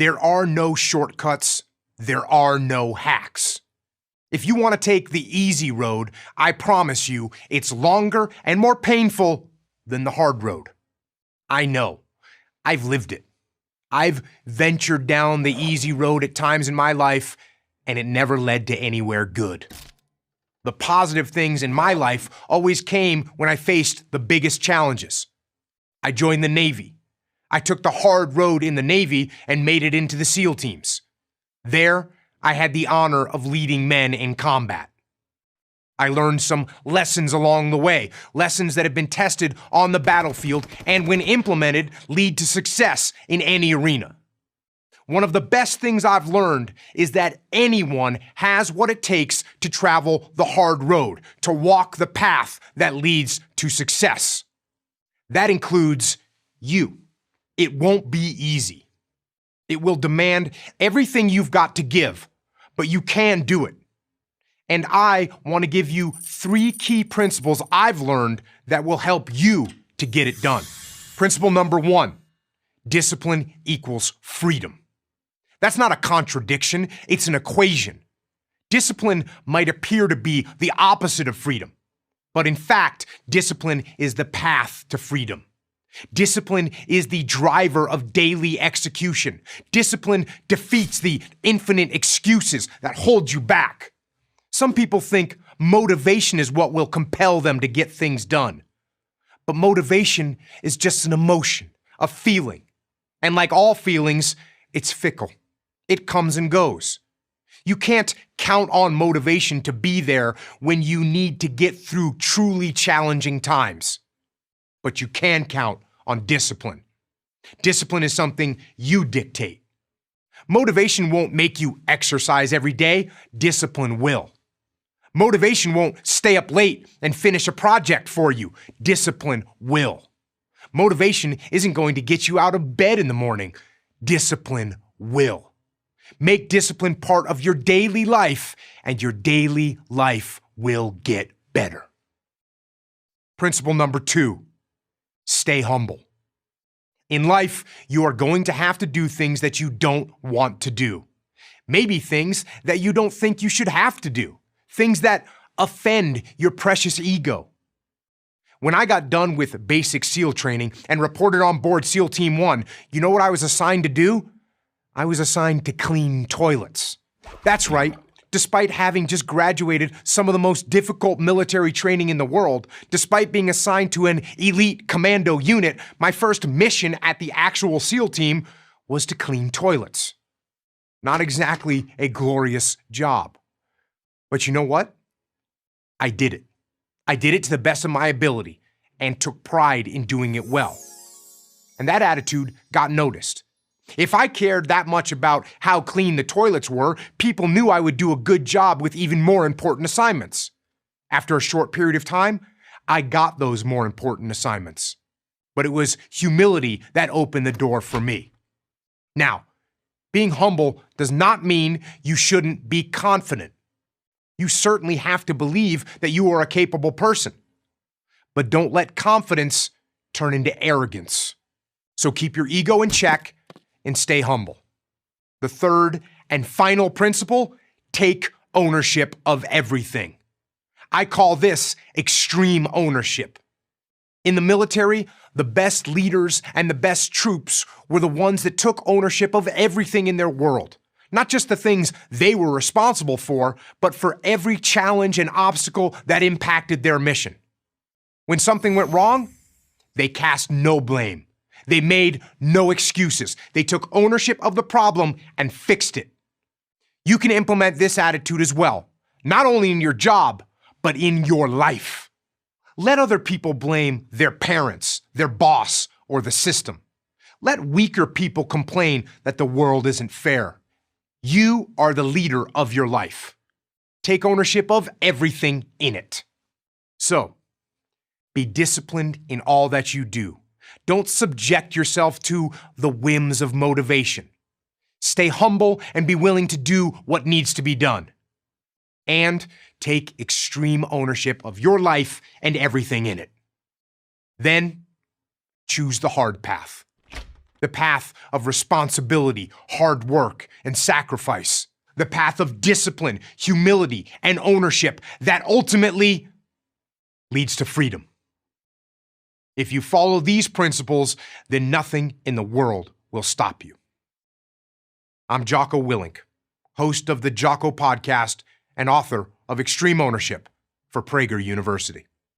There are no shortcuts. There are no hacks. If you want to take the easy road, I promise you it's longer and more painful than the hard road. I know. I've lived it. I've ventured down the easy road at times in my life, and it never led to anywhere good. The positive things in my life always came when I faced the biggest challenges. I joined the Navy. I took the hard road in the Navy and made it into the SEAL teams. There, I had the honor of leading men in combat. I learned some lessons along the way, lessons that have been tested on the battlefield and, when implemented, lead to success in any arena. One of the best things I've learned is that anyone has what it takes to travel the hard road, to walk the path that leads to success. That includes you. It won't be easy. It will demand everything you've got to give, but you can do it. And I want to give you 3 key principles I've learned that will help you to get it done. Principle number 1, discipline equals freedom. That's not a contradiction, it's an equation. Discipline might appear to be the opposite of freedom, but in fact, discipline is the path to freedom. Discipline is the driver of daily execution. Discipline defeats the infinite excuses that hold you back. Some people think motivation is what will compel them to get things done. But motivation is just an emotion, a feeling. And like all feelings, it's fickle. It comes and goes. You can't count on motivation to be there when you need to get through truly challenging times. But you can count on discipline. Discipline is something you dictate. Motivation won't make you exercise every day. Discipline will. Motivation won't stay up late and finish a project for you. Discipline will. Motivation isn't going to get you out of bed in the morning. Discipline will. Make discipline part of your daily life, and your daily life will get better. Principle number 2, stay humble. In life, you are going to have to do things that you don't want to do. Maybe things that you don't think you should have to do. Things that offend your precious ego. When I got done with basic SEAL training and reported on board SEAL Team 1, you know what I was assigned to do? I was assigned to clean toilets. That's right. Despite having just graduated some of the most difficult military training in the world, despite being assigned to an elite commando unit, my first mission at the actual SEAL team was to clean toilets. Not exactly a glorious job. But you know what? I did it. I did it to the best of my ability and took pride in doing it well. And that attitude got noticed. If I cared that much about how clean the toilets were, people knew I would do a good job with even more important assignments. After a short period of time, I got those more important assignments. But it was humility that opened the door for me. Now, being humble does not mean you shouldn't be confident. You certainly have to believe that you are a capable person. But don't let confidence turn into arrogance. So keep your ego in check and stay humble. The third and final principle, take ownership of everything. I call this extreme ownership. In the military, the best leaders and the best troops were the ones that took ownership of everything in their world. Not just the things they were responsible for, but for every challenge and obstacle that impacted their mission. When something went wrong, they cast no blame. They made no excuses. They took ownership of the problem and fixed it. You can implement this attitude as well, not only in your job, but in your life. Let other people blame their parents, their boss, or the system. Let weaker people complain that the world isn't fair. You are the leader of your life. Take ownership of everything in it. So, be disciplined in all that you do. Don't subject yourself to the whims of motivation. Stay humble and be willing to do what needs to be done. And take extreme ownership of your life and everything in it. Then, choose the hard path. The path of responsibility, hard work, and sacrifice. The path of discipline, humility, and ownership that ultimately leads to freedom. If you follow these principles, then nothing in the world will stop you. I'm Jocko Willink, host of the Jocko Podcast and author of Extreme Ownership for Prager University.